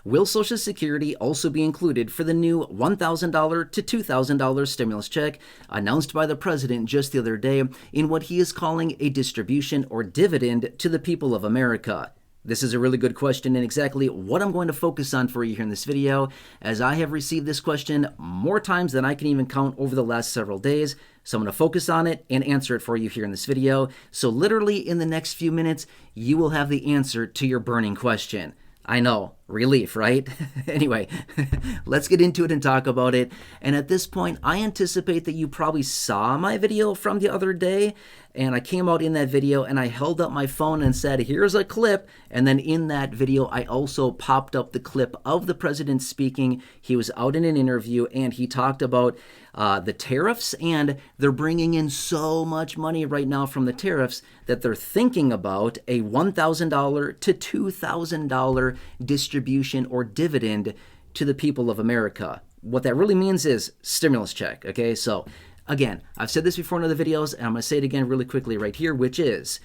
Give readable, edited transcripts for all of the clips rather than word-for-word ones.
Will Social Security also be included for the new $1,000 to $2,000 stimulus check announced by the president just the other day in what he is calling a distribution or dividend to the people of America? This is a really good question and exactly what I'm going to focus on for you here in this video, as I have received this question more times than I can even count over the last several days. So I'm going to focus on it and answer it for you here in this video. So literally in the next few minutes, you will have the answer to your burning question. I know, relief, right? Anyway, let's get into it and talk about it. And at this point, I anticipate that you probably saw my video from the other day, and I came out in that video and I held up my phone and said, here's a clip. And then in that video, I also popped up the clip of the president speaking. He was out in an interview and he talked about the tariffs, and they're bringing in so much money right now from the tariffs that they're thinking about a $1,000 to $2,000 distribution or dividend to the people of America. What that really means is stimulus check, okay? So again, I've said this before in other videos, and I'm going to say it again really quickly right here, which is,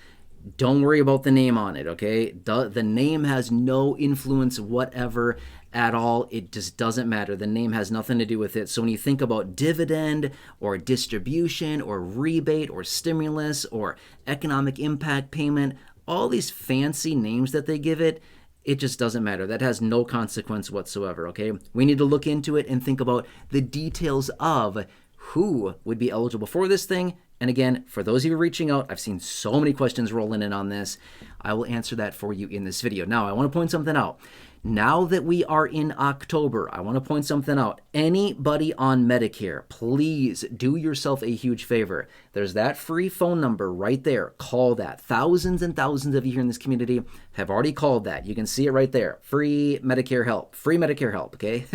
don't worry about the name on it, okay? The name has no influence whatever at all. It just doesn't matter. The name has nothing to do with it. So when you think about dividend or distribution or rebate or stimulus or economic impact payment, all these fancy names that they give it, it just doesn't matter. That has no consequence whatsoever, okay? We need to look into it and think about the details of who would be eligible for this thing. And again, for those of you reaching out, I've seen so many questions rolling in on this. I will answer that for you in this video. Now, I want to point something out. Now that we are in October, I want to point something out. Anybody on Medicare, please do yourself a huge favor. There's that free phone number right there. Call that. Thousands and thousands of you here in this community have already called that. You can see it right there. Free Medicare help. Free Medicare help, okay?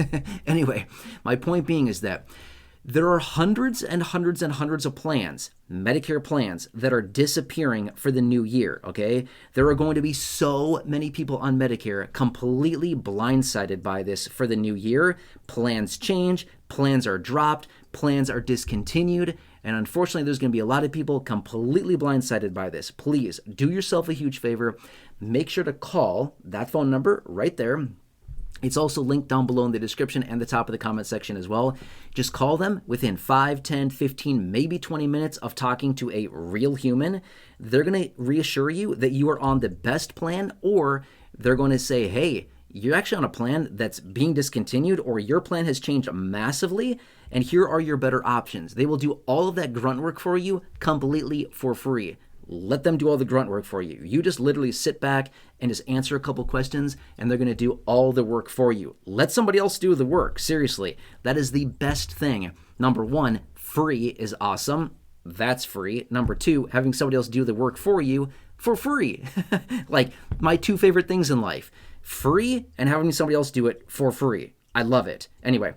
Anyway, my point being is that there are hundreds and hundreds and hundreds of plans, Medicare plans, that are disappearing for the new year, okay? There are going to be so many people on Medicare completely blindsided by this for the new year. Plans change, plans are dropped, plans are discontinued, and unfortunately, there's going to be a lot of people completely blindsided by this. Please do yourself a huge favor. Make sure to call that phone number right there. It's also linked down below in the description and the top of the comment section as well. Just call them within 5, 10, 15, maybe 20 minutes of talking to a real human. They're going to reassure you that you are on the best plan, or they're going to say, hey, you're actually on a plan that's being discontinued, or your plan has changed massively, and here are your better options. They will do all of that grunt work for you completely for free. Let them do all the grunt work for you. You just literally sit back and just answer a couple questions, and they're going to do all the work for you. Let somebody else do the work. Seriously, that is the best thing. Number one, free is awesome. That's free. Number two, having somebody else do the work for you for free. Like my two favorite things in life, free and having somebody else do it for free. I love it. Anyway,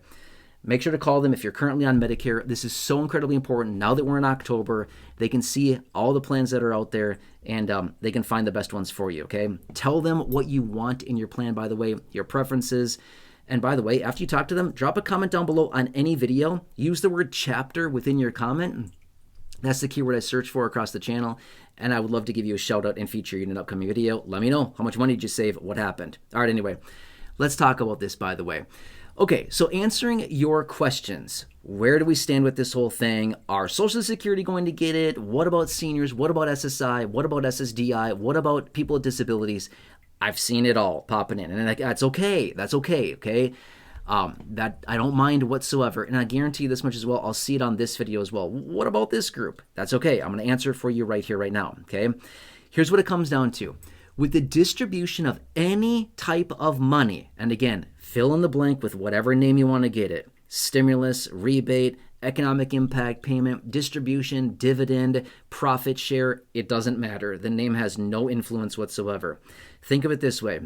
make sure to call them if you're currently on Medicare. This is so incredibly important. Now that we're in October, they can see all the plans that are out there, and they can find the best ones for you, okay? Tell them what you want in your plan, by the way, your preferences. And by the way, after you talk to them, drop a comment down below on any video. Use the word chapter within your comment. That's the keyword I search for across the channel, and I would love to give you a shout out and feature you in an upcoming video. Let me know how much money did you save, what happened. All right, anyway, let's talk about this, by the way. Okay, so answering your questions. Where do we stand with this whole thing? Are Social Security going to get it? What about seniors? What about SSI? What about SSDI? What about people with disabilities? I've seen it all popping in, and that's okay. That's okay, okay? That I don't mind whatsoever, and I guarantee you this much as well. I'll see it on this video as well. What about this group? That's okay. I'm going to answer it for you right here, right now, okay? Here's what it comes down to. With the distribution of any type of money, and again, fill in the blank with whatever name you want to get it, stimulus, rebate, economic impact payment, distribution, dividend, profit share, it doesn't matter. The name has no influence whatsoever. Think of it this way.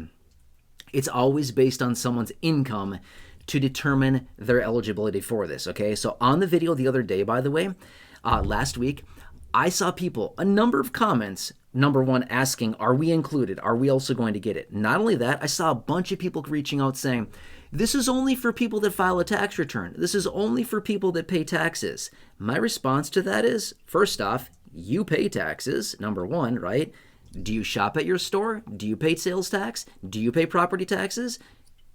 It's always based on someone's income to determine their eligibility for this, okay? So on the video the other day, by the way, last week, I saw people, a number of comments, number one, asking, are we included? Are we also going to get it? Not only that, I saw a bunch of people reaching out saying, this is only for people that file a tax return. This is only for people that pay taxes. My response to that is, first off, you pay taxes, number one, right? Do you shop at your store? Do you pay sales tax? Do you pay property taxes?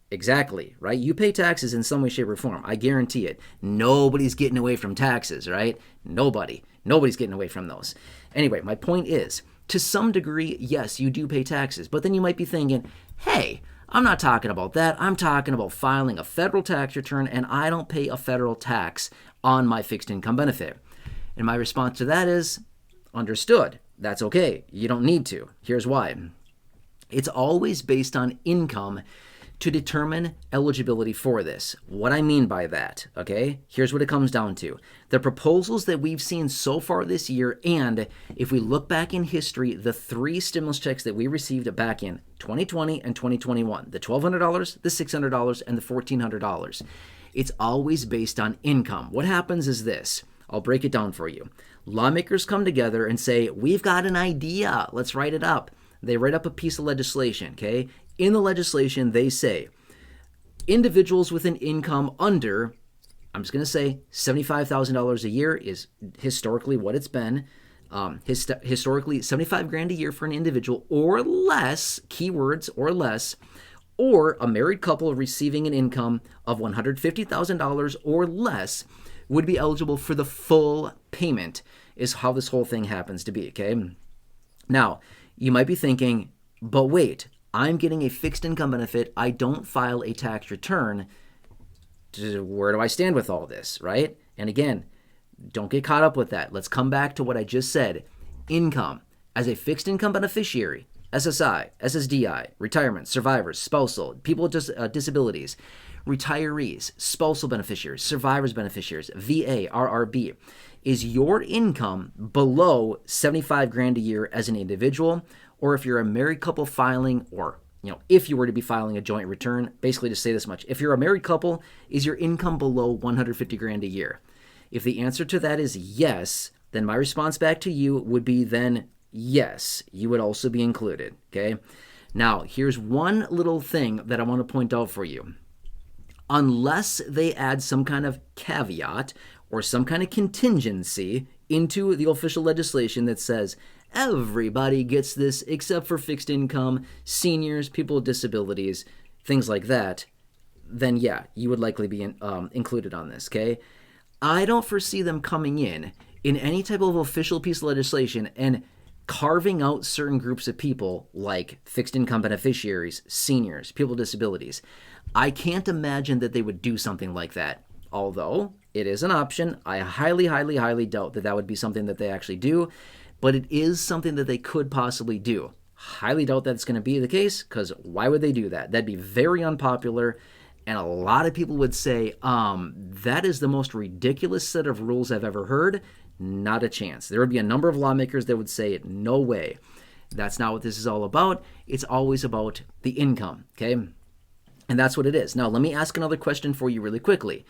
Exactly, right? You pay taxes in some way, shape, or form. I guarantee it. Nobody's getting away from taxes, right? Nobody. Nobody's getting away from those. Anyway, my point is, to some degree, yes, you do pay taxes, but then you might be thinking, hey, I'm not talking about that. I'm talking about filing a federal tax return, and I don't pay a federal tax on my fixed income benefit. And my response to that is, understood. That's okay. You don't need to. Here's why. It's always based on income to determine eligibility for this. What I mean by that, okay? Here's what it comes down to. The proposals that we've seen so far this year, and if we look back in history, the 3 stimulus checks that we received back in 2020 and 2021, the $1,200, the $600, and the $1,400, it's always based on income. What happens is this. I'll break it down for you. Lawmakers come together and say, we've got an idea. Let's write it up. They write up a piece of legislation, okay? In the legislation, they say individuals with an income under, I'm just going to say $75,000 a year is historically what it's been. Historically, 75 grand a year for an individual or less, keywords or less, or a married couple receiving an income of $150,000 or less would be eligible for the full payment, is how this whole thing happens to be, okay? Now, you might be thinking, but wait, I'm getting a fixed income benefit. I don't file a tax return. Where do I stand with all this, right? And again, don't get caught up with that. Let's come back to what I just said. Income. As a fixed income beneficiary, SSI, SSDI, retirement, survivors, spousal, people with disabilities, retirees, spousal beneficiaries, survivors beneficiaries, VA, RRB. Is your income below 75 grand a year as an individual? Or if you're a married couple filing, or if you were to be filing a joint return, basically to say this much, if you're a married couple, is your income below 150 grand a year? If the answer to that is yes, then my response back to you would be then yes, you would also be included, okay? Now, here's one little thing that I want to point out for you. Unless they add some kind of caveat or some kind of contingency into the official legislation that says everybody gets this except for fixed income, seniors, people with disabilities, things like that, then yeah, you would likely be included on this, okay? I don't foresee them coming in any type of official piece of legislation and carving out certain groups of people like fixed income beneficiaries, seniors, people with disabilities. I can't imagine that they would do something like that. Although it is an option, I highly, highly, highly doubt that would be something that they actually do, but it is something that they could possibly do. Highly doubt that's going to be the case, because why would they do that? That'd be very unpopular, and a lot of people would say, that is the most ridiculous set of rules I've ever heard. Not a chance. There would be a number of lawmakers that would say, no way. That's not what this is all about. It's always about the income, okay? And that's what it is. Now, let me ask another question for you really quickly.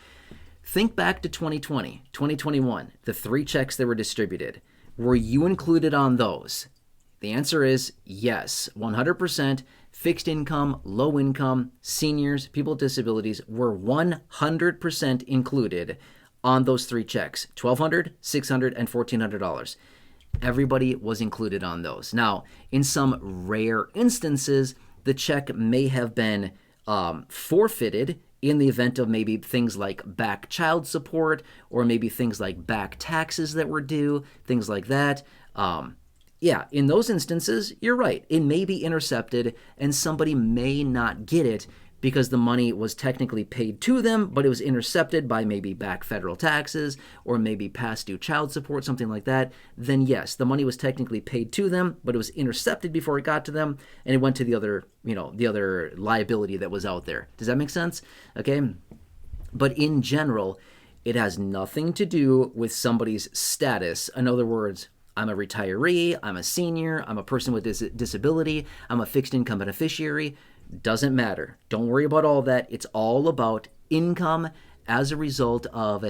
Think back to 2020, 2021, the 3 checks that were distributed. Were you included on those? The answer is yes, 100%. Fixed income, low income, seniors, people with disabilities were 100% included on those 3 checks, $1,200, $600, and $1,400. Everybody was included on those. Now, in some rare instances, the check may have been forfeited in the event of maybe things like back child support or maybe things like back taxes that were due, things like that. Yeah, in those instances, you're right. It may be intercepted and somebody may not get it because the money was technically paid to them, but it was intercepted by maybe back federal taxes or maybe past due child support, something like that. Then yes, the money was technically paid to them, but it was intercepted before it got to them, and it went to the other liability that was out there. Does that make sense? Okay. But in general, it has nothing to do with somebody's status. In other words, I'm a retiree, I'm a senior, I'm a person with disability, I'm a fixed income beneficiary. Doesn't matter. Don't worry about all that. It's all about income as a result of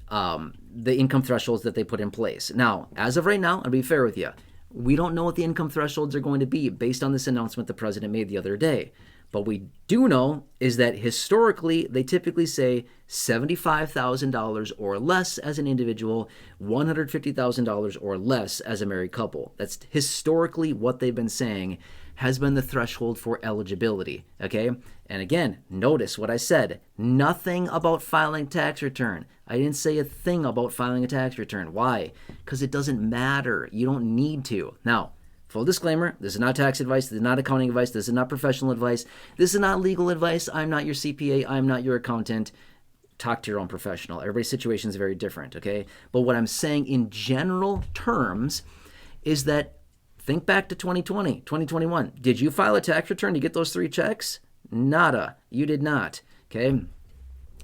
the income thresholds that they put in place. Now, as of right now, I'll be fair with you. We don't know what the income thresholds are going to be based on this announcement the president made the other day. But we do know is that historically, they typically say $75,000 or less as an individual, $150,000 or less as a married couple. That's historically what they've been saying. has been the threshold for eligibility, okay? And again, notice what I said. Nothing about filing tax return. I didn't say a thing about filing a tax return. Why? Because it doesn't matter. You don't need to. Now, full disclaimer, this is not tax advice, this is not accounting advice, this is not professional advice, this is not legal advice. I'm not your CPA, I'm not your accountant. Talk to your own professional. Everybody's situation is very different, okay? But what I'm saying in general terms is that think back to 2020, 2021. Did you file a tax return to get those 3 checks? Nada. You did not, okay?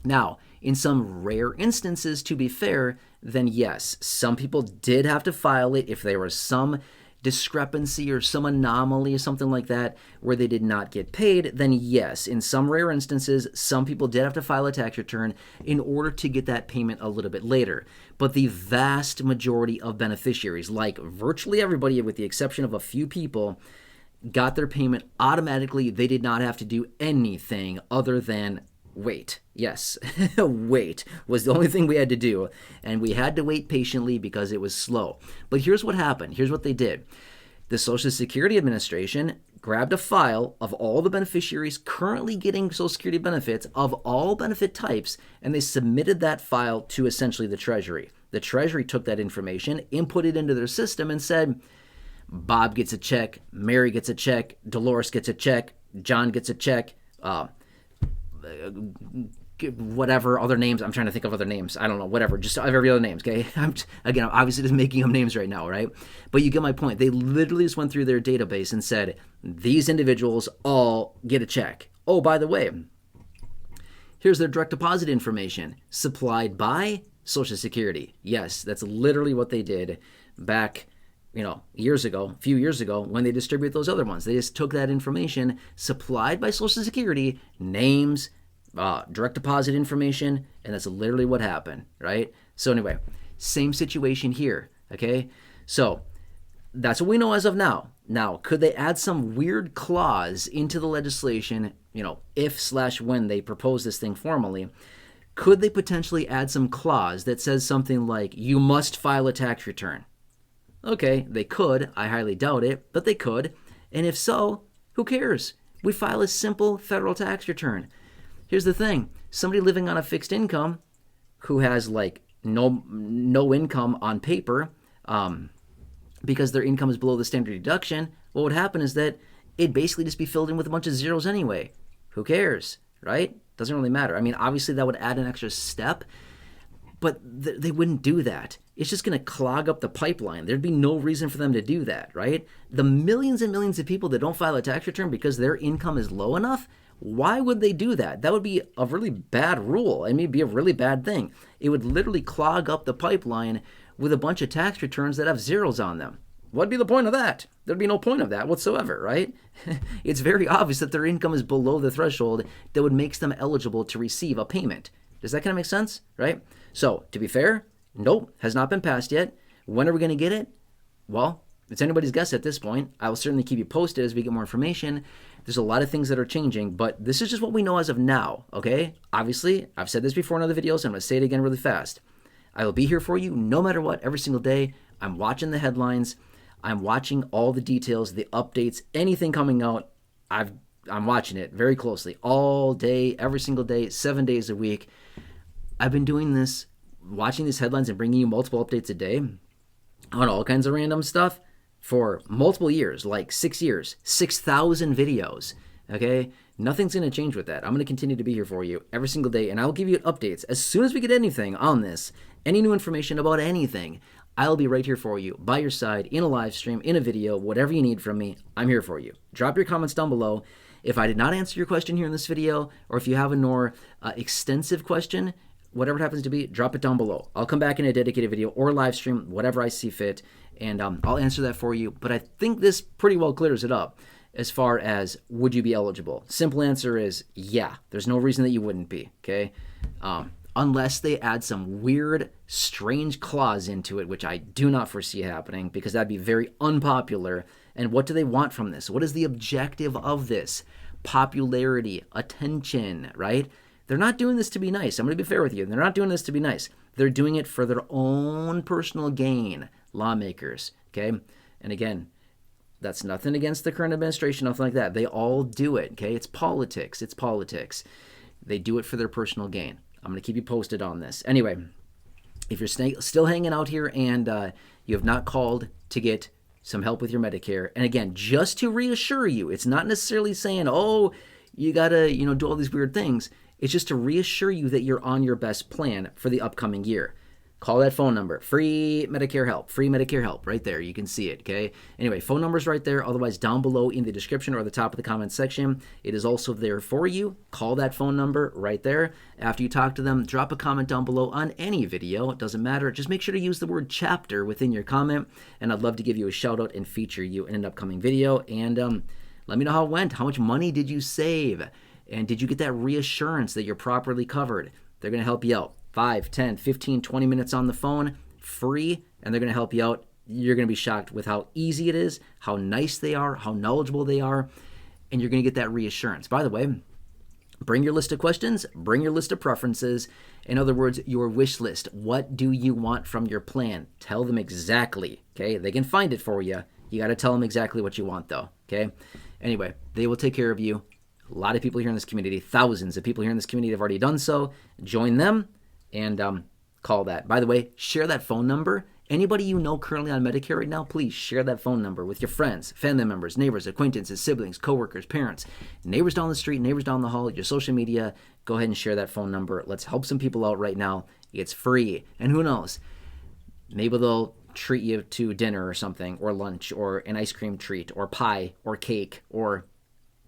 Now, in some rare instances, to be fair, then yes, some people did have to file it if there was some discrepancy or some anomaly or something like that where they did not get paid, then yes, in some rare instances, some people did have to file a tax return in order to get that payment a little bit later. But the vast majority of beneficiaries, like virtually everybody with the exception of a few people, got their payment automatically. They did not have to do anything other than wait. Yes, wait was the only thing we had to do. And we had to wait patiently because it was slow. But here's what happened. Here's what they did. The Social Security Administration grabbed a file of all the beneficiaries currently getting Social Security benefits of all benefit types, and they submitted that file to essentially the Treasury. The Treasury took that information, input it into their system, and said, Bob gets a check, Mary gets a check, Dolores gets a check, John gets a check, whatever other names. I'm trying to think of other names. I don't know, whatever. Just every other names, okay? I'm obviously just making up names right now, right? But you get my point. They literally just went through their database and said, these individuals all get a check. Oh, by the way, here's their direct deposit information supplied by Social Security. Yes, that's literally what they did back years ago, a few years ago, when they distributed those other ones. They just took that information supplied by Social Security, names, direct deposit information, and that's literally what happened, right? So anyway, same situation here, okay? So that's what we know as of now. Now, could they add some weird clause into the legislation, if/when they propose this thing formally? Could they potentially add some clause that says something like, you must file a tax return? Okay, they could. I highly doubt it, but they could. And if so, who cares? We file a simple federal tax return. Here's the thing. Somebody living on a fixed income who has no income on paper because their income is below the standard deduction, what would happen is that it'd basically just be filled in with a bunch of zeros anyway. Who cares, right? Doesn't really matter. I mean, obviously that would add an extra step, but they wouldn't do that. It's just going to clog up the pipeline. There'd be no reason for them to do that, right? The millions and millions of people that don't file a tax return because their income is low enough, why would they do that? That would be a really bad rule. I mean, it'd be a really bad thing. It would literally clog up the pipeline with a bunch of tax returns that have zeros on them. What'd be the point of that? There'd be no point of that whatsoever, right? It's very obvious that their income is below the threshold that would make them eligible to receive a payment. Does that kind of make sense, right? So, to be fair, nope, has not been passed yet. When are we going to get it? Well, it's anybody's guess at this point. I will certainly keep you posted as we get more information. There's a lot of things that are changing, but this is just what we know as of now, okay? Obviously, I've said this before in other videos, and I'm going to say it again really fast. I will be here for you no matter what, every single day. I'm watching the headlines. I'm watching all the details, the updates, anything coming out. I'm watching it very closely all day, every single day, 7 days a week. I've been doing this, watching these headlines and bringing you multiple updates a day on all kinds of random stuff for multiple years, like 6 years, 6,000 videos, okay? Nothing's going to change with that. I'm going to continue to be here for you every single day, and I'll give you updates. As soon as we get anything on this, any new information about anything, I'll be right here for you, by your side, in a live stream, in a video, whatever you need from me, I'm here for you. Drop your comments down below. If I did not answer your question here in this video, or if you have a more extensive question, whatever it happens to be, drop it down below. I'll come back in a dedicated video or live stream, whatever I see fit, and I'll answer that for you. But I think this pretty well clears it up as far as would you be eligible. Simple answer is yeah. There's no reason that you wouldn't be, okay? Unless they add some weird, strange clause into it, which I do not foresee happening because that'd be very unpopular. And what do they want from this? What is the objective of this? Popularity, attention, right? They're not doing this to be nice. I'm going to be fair with you. They're not doing this to be nice. They're doing it for their own personal gain, lawmakers, okay? And again, That's nothing against the current administration, nothing like that. They all do it, okay? It's politics. It's politics. They do it for their personal gain. I'm going to keep you posted on this. Anyway, if you're still hanging out here and you have not called to get some help with your Medicare, and again, just to reassure you, it's not necessarily saying, oh, you got to, do all these weird things. It's just to reassure you that you're on your best plan for the upcoming year. Call that phone number. Free Medicare help right there. You can see it, okay? Anyway, phone number's right there. Otherwise, down below in the description or the top of the comment section, it is also there for you. Call that phone number right there. After you talk to them, drop a comment down below on any video. It doesn't matter. Just make sure to use the word chapter within your comment, and I'd love to give you a shout out and feature you in an upcoming video. And let me know how it went. How much money did you save? And did you get that reassurance that you're properly covered? They're going to help you out. 5, 10, 15, 20 minutes on the phone, free, and they're going to help you out. You're going to be shocked with how easy it is, how nice they are, how knowledgeable they are, and you're going to get that reassurance. By the way, bring your list of questions, bring your list of preferences. In other words, your wish list. What do you want from your plan? Tell them exactly, okay? They can find it for you. You got to tell them exactly what you want, though, okay? Anyway, they will take care of you. A lot of people here in this community, thousands of people here in this community have already done so. Join them. And call that. By the way, share that phone number. Anybody you know currently on Medicare right now, please share that phone number with your friends, family members, neighbors, acquaintances, siblings, coworkers, parents, neighbors down the street, neighbors down the hall, your social media. Go ahead and share that phone number. Let's help some people out right now. It's free. And who knows? Maybe they'll treat you to dinner or something, or lunch, or an ice cream treat, or pie, or cake, or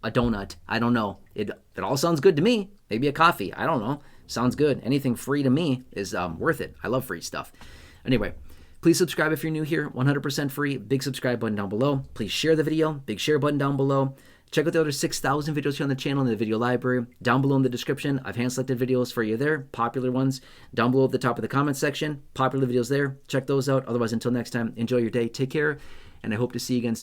a donut. I don't know. It all sounds good to me. Maybe a coffee. I don't know. Sounds good. Anything free to me is worth it. I love free stuff. Anyway, please subscribe if you're new here. 100% free. Big subscribe button down below. Please share the video. Big share button down below. Check out the other 6,000 videos here on the channel in the video library. Down below in the description, I've hand-selected videos for you there. Popular ones. Down below at the top of the comment section. Popular videos there. Check those out. Otherwise, until next time, enjoy your day. Take care. And I hope to see you again soon.